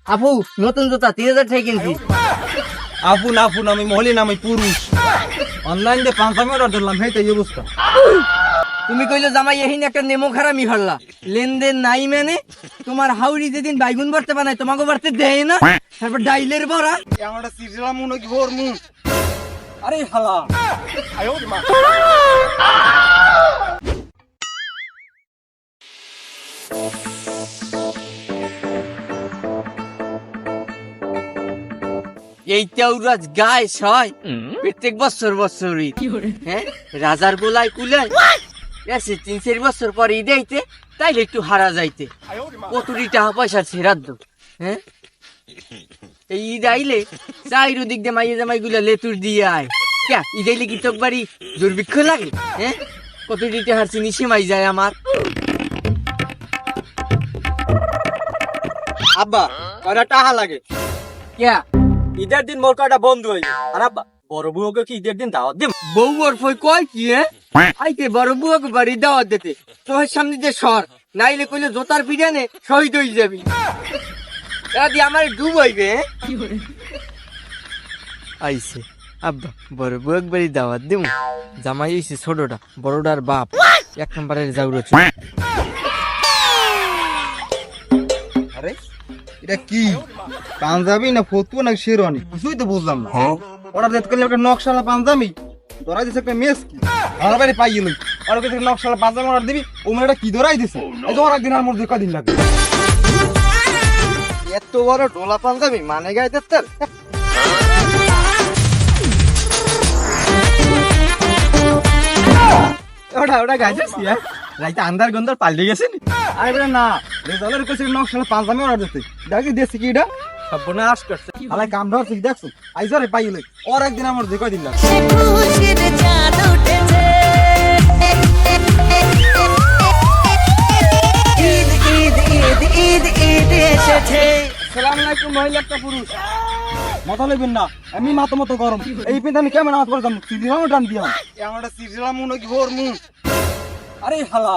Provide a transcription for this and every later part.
আপু নতুন জুতা 3000 টাকা কিনছি। আপুন আপুন আমি মহিলা আমি পুরুষ অনলাইন দিয়ে 5 আমি অর্ডার দিলাম হেই অবস্থা। তুমি কইলো জামাই এহিন একটা নেমো খারামি হারলা লেনদেন নাই মানে তোমার হাউরি যেদিন বাইগুন ভরতে বানায় তোমাকে ভরতে দেয় না, তারপর ডাইলের বড়া আমারটা সিজলা মুনো কি ভোর মু আরে হালা এই তেওরাজ গায়ে ছয় প্রত্যেক বছর ঈদ। হ্যাঁ রাজার গোলায় কুলায় এসে 3-4 বছর পর ঈদ আইতে তাইলে একটু হারা যাইতে কতটি টাকা পয়সা ছেড়ার দো। হ্যাঁ এই ঈদ আইলে চাইরো দিক দিয়ে মাইয়ে জামাই গুলা লেতুর দিয়ে আয় ক্যা ঈদ আইলে কি তোর বাড়ি দুর্ভিক্ষ লাগে? হ্যাঁ কতটি টাকার চিনি সীমাই যায় আমার। আব্বা কয়টা টাকা লাগে ক্যা ঈদের দিন মোর কয়টা বন্ধু হইবে আর আব্বা বড় বউকে কি ঈদের দিন দাওয়াত দিব? বউ ওর ফই কয় কি? আইতে বড় বুয়াকে বাড়ি দাওয়াত দিতে তোর সামনে যে সর নাইলে কইলে জোতার পিড়ানে শহীদ হয়ে যাবি। দাদি আমার ডুব হইবে। আইছে আব্বা বড় বুয়াক বাড়ি দাওয়াত দিম, জামাই হইছে ছোটটা, বড়টার বাপ 1 নম্বরের জাউরছ। আরে এটা কি পাঞ্জাবি না ফতুয়া না শেরওয়ানি কিছুই তো বুঝলাম না। অর্ডার দিতে গেলে একটা নকশালা পাঞ্জাবি ধরাই দিছে একটা মেস কি আমার বাড়ি পাইয়ে লই আর কাছে নকশালা পাঞ্জাবি অর্ডার দিবি ও মেয়েটা কি ধরাই দিছে এই ধর একদিন আর মোর যে কদিন লাগে এত বড় ডোলা পাঞ্জাবি মানে গায়ে দেত্তার ওটা গাইছিস হ্যাঁ রাইতে আন্দার গন্দার পাল্টে গেছে নি? আরে বলে না রেজাল্টের কাছে নকশালা পাঞ্জাবি অর্ডার দিতে দেখি দেশে কি এটা সর্বনাশ করছে আলাই কাম ধরছে দেখছো আইজরে পাইয়ে লই আর একদিন আমার যে কদিন লাগে খুশির চাঁদ উঠেছে ঈদ ঈদ ঈদ ঈদ ঈদ এসেছে। আসসালামু আলাইকুম মহিলা একটা পুরুষ মাথা লইবেন না আমি মাথা মতো গরম এই পিন আমি কেমন নামাজ পড়তাম সিরিয়াম টান দিয়াম আমারটা সিরিয়াম মনে কি ভোর মু আরে হালা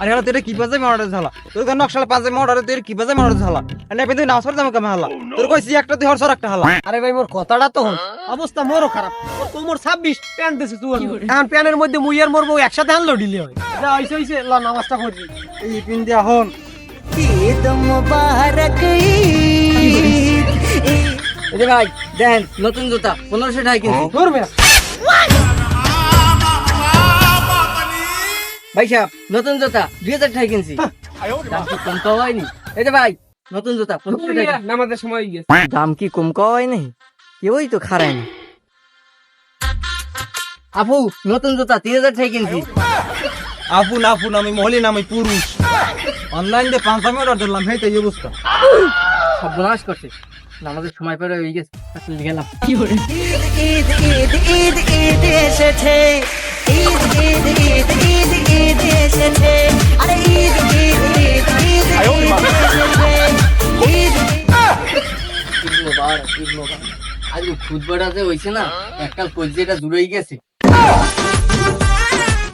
আরে হালা তোর কি বাজে মারতে ঝালা তোর কেন নকশালা পাজে মারতে তোর কি বাজে মারতে ঝালা এনে পিন নামাজ পড়তাম কেমন হালা তোর কইছি একটা তুই হরসর একটা হালা আরে ভাই মোর কথাটা তো হন অবস্থা মোরও খারাপ তোমার 26 প্যান্ট দিছে তুই এখন প্যানের মধ্যে মুই আর মোর বউ একসাথে আনলো ডিলে হয় যা হইছে ল নামাজটা পড়বি এই পিন দিয়া হন ঈদ মুবারক ঈদ এই যে ভাই দেন নতুন জুতা 1500 টাকা কিনছি। করবে ভাই সাহেব নতুন জুতা 2000 টাকা কিনছি। দাম কি কম কওয়া হয়নি? এই যে ভাই নতুন জুতা 1500 টাকা। নামাজের সময় হয়ে গেছে দাম কি কম কওয়া হয় নাই? কেউই তো খারায় না। আপু নতুন জুতা 3000 টাকা কিনছি। আপুন আপুন আমি মহিলা আমি পুরুষ অনলাইন দিয়ে 5 আমি অর্ডার দিলাম হেই অবস্থা সর্বনাশ করছে নামাজের সময় পরে হয়ে গেছে আসলে গেলাম। ঈদ ঈদ ঈদ ঈদ ঈদ এসেছে ঈদ ঈদ ঈদ ঈদ ঈদ এসেছে আরে ঈদ ঈদ ঈদ ঈদ ঈদ এসেছে ঈদ ঈদ মোবারক ঈদ মোবারক। আজকে খুদ বাড়াতে হইছে না এককাল কলজেটা দূরেই গেছে।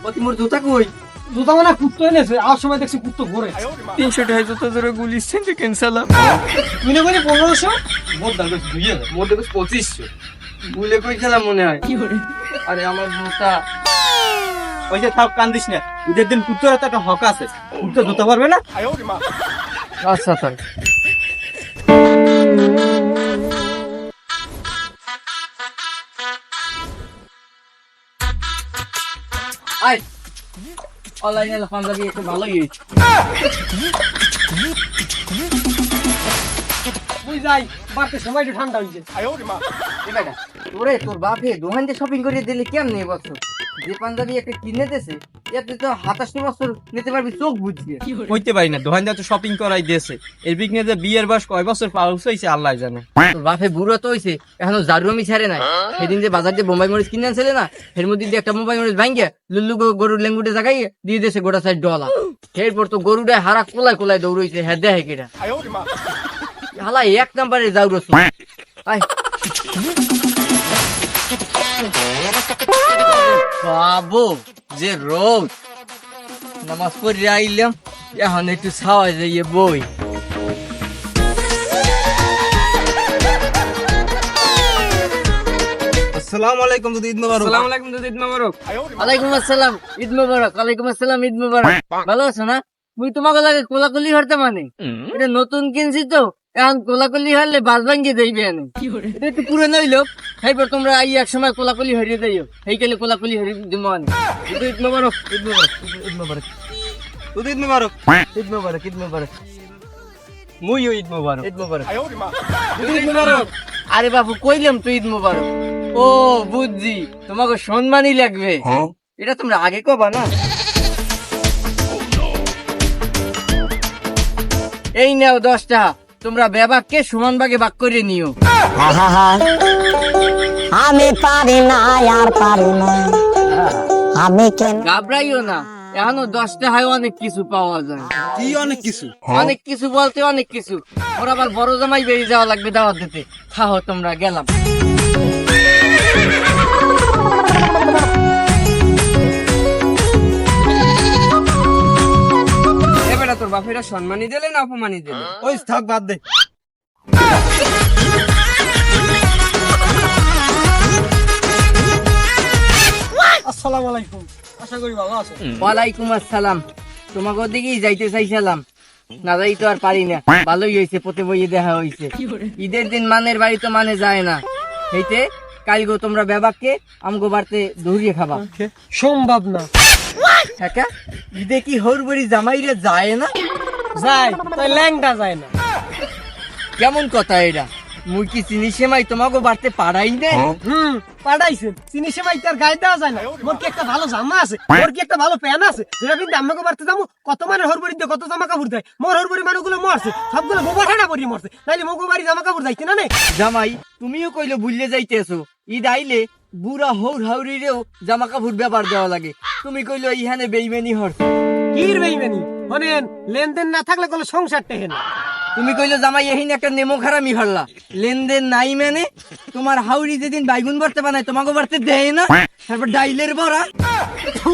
অতি মোর জুতা কই? জুতা মানে কুত্তো এনেছে আর সময় দেখছি কুত্তো ঘুরে 300 টাকা জুতা ধরে গুলি সেন্টে ক্যান্সেলাম। তুই না কইলি 1500 মোর দাম 2000 মোর দেখো 2500 ভুলে কই খেলাম মনে হয়। আরে আমার জুতা ওই যে থাক কান্দিস না ঈদের দিন কুত্তর একটা হক আছে কুত্তো ধুতে পারবে না আচ্ছা তাই আই অনলাইনে পাঞ্জাবি একটু ভালোই হয়েছে। তুই যাই বাড়তে সময় একটু ঠান্ডা হইছে এ বেটা তোরে তোর বাপে দোকান দিয়ে শপিং করে দিলে কেমন বছর যে পাঞ্জাবি একটা কিনে দিয়েছে এতে তো 27 বছর নিতে পারবি চোখ বুঝিয়ে। কইতে পারি না দোকান যা তো শপিং করাই দিয়েছে এর বিঘ্নে যে বিয়ের বয়স কয় বছর পার হইছে আল্লাহ জানে। তোর বাপে বুড়ো তো হইছে এখনো জারুমি ছাড়ে নাই। সেদিন যে বাজার দিয়ে বোম্বাই মরিচ কিনে আনছিলে না এর মধ্যে দিয়ে একটা বোম্বাই মরিচ ভাঙ্গে লুল্লু গরুর লেঙ্গুটে জাগাই দিয়ে দিয়েছে গোটা সাইড ডলা। এরপর তো গরুটায় হারা কোলায় কোলায় দৌড়ইছে হ্যাঁ দেখে কেটা হালা 1 নম্বরে জাউরস। আয় বাবু যে রোদ নামাজ পড়ে আইলাম এখন একটু ছাওয়া যাইয়ে বই। আসসালামু আলাইকুম যদি ঈদ মোবারক। ওয়ালাইকুম আসসালাম, ঈদ মোবারক। ওয়ালাইকুম আসসালাম, ঈদ মোবারক। ভালো আছো না? মুই তোমাকে লাগে কোলাকুলি হরতে মানে এটা নতুন কিনছি তো, এখন কোলাকুলি হরলে বাস ভাঙ্গি যাইবে এনে। এটা একটু পুরনো হইলো, এইবার তোমরা আই এক সময় কোলাকুলি হরিয়ে যাইও, এইকালে কোলাকুলি হরিয়ে দিব মানে। ঈদ মোবারক, ঈদ মোবারক, ঈদ মোবারক, যদি ঈদ মোবারক। ঈদ মোবারক, ঈদ মোবারক। মুইও ঈদ মোবারক, ঈদ মোবারক, ঈদ মোবারক। আরে বাবু কইলাম তো ঈদ মোবারক। ও বুঝছি, তোমাকে সম্মানই লাগবে, এটা তোমরা আগে কবা না। এই নাও 10টা, তোমরা বেবাককে সমান ভাগে ভাগ করে নিও। আমি পারি না আর পারি না আমি কেন ঘাবড়াইও না, এখনো 10টা হয় অনেক কিছু পাওয়া যায়। কি অনেক কিছু? অনেক কিছু বলতে অনেক কিছু। ওর আবার বড় জামাই বেরিয়ে যাওয়া লাগবে দাওয়াত দিতে। খাও তোমরা, গেলাম। এবারে তোর বাপেরা সম্মানী দিলে না অপমানি দিলে? ওই থাক, বাদ দে। আসসালামু আলাইকুম, আশা করি ভালো আছো। ওয়ালাইকুম আসসালাম। তোমাকে ওদিকেই যাইতে চাইছিলাম, না যাই তো আর পারি না। ভালোই হয়েছে, পথে বইয়ে দেখা হয়েছে। ঈদের দিন মানের বাড়ি তো মানে যায় না, হইতে কালগো তোমরা বেবাককে আমগো বাড়তে দৌড়িয়ে খাবা। সম্ভব না। হ্যাঁ, ঈদে কি হরবরি জামাইরে যায় না? যায় তাই ল্যাংটা যায় না। কেমন কথা এটা? মুই কি চিনি সেমাই তোমাকে বাড়তে পারাই না? পাঠাইছেন চিনি সেমাই তার গায়ে দেওয়া যায় না। মোর কি একটা ভালো জামা আছে, মোর কি একটা ভালো প্যান আছে, যেটা কিন্তু আমাকে বাড়তে যাবো। কত মানে হরবরি দিয়ে কত জামা কাপড় দেয়। মোর হরবরি মানুষগুলো মরছে, সবগুলো বোবা ঠান্ডা পরিয়ে মরছে। তাইলে মগো বাড়ি জামা কাপড় যাইতে না নে। জামাই তুমিও কইলে ভুললে যাইতেছো, ঈদ আইলে বুড়া হৌর হাউরিরেও জামা কাপড় ব্যাপার দেওয়া লাগে। তুমি কইলো ইহানে বেইমানি হর। কির বেইমানি হনেন, লেনদেন না থাকলে কোনো সংসার টেহে না। তুমি কইলো জামাই এহিন একটা নেমো খারামি হরলা, লেনদেন নাই মানে? তোমার হাউরি যেদিন বাইগুন ভরতে বানায় তোমাকে বাড়তে দেয় না, তারপর ডাইলের বড়া। থু,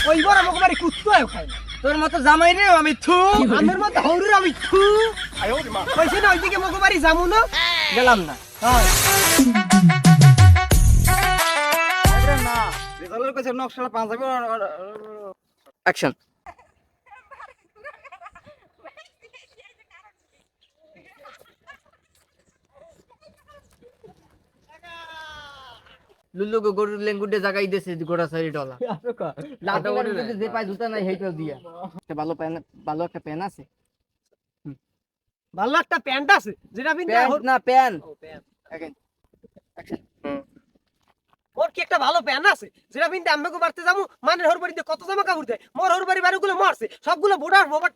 ওই বড় মগো বাড়ি কুত্তাও খায় না। তোর মতো জামাই রেও আমি থু। আমার মতো হৌরুর আমি থু। কইছি না ওইদিকে মগো বাড়ি যামু না। গেলাম না। রেজাল্টের কাছে নকশালা পাঞ্জাবি অ্যাকশন। লুল্লু গো গরুর লেঙ্গুটে জাগাই দেছে গোড়া সারি ডলা। লাটা গরুর যে পায় জুতা নাই হেইটাও দিয়া। একটা ভালো একটা প্যান আছে। ভালো একটা প্যান্ট আছে যেটা বিন্দা প্যান্ট না প্যান। ওর কি একটা ভালো প্যান আছে যেটা বিন্দা আমাকে বাড়তে যাবো। মানে হরবাড়িতে কত জামা কাপড় দেয়। মোর হরবাড়ি বাড়িগুলো মরছে, সবগুলো বোড়ার বোবা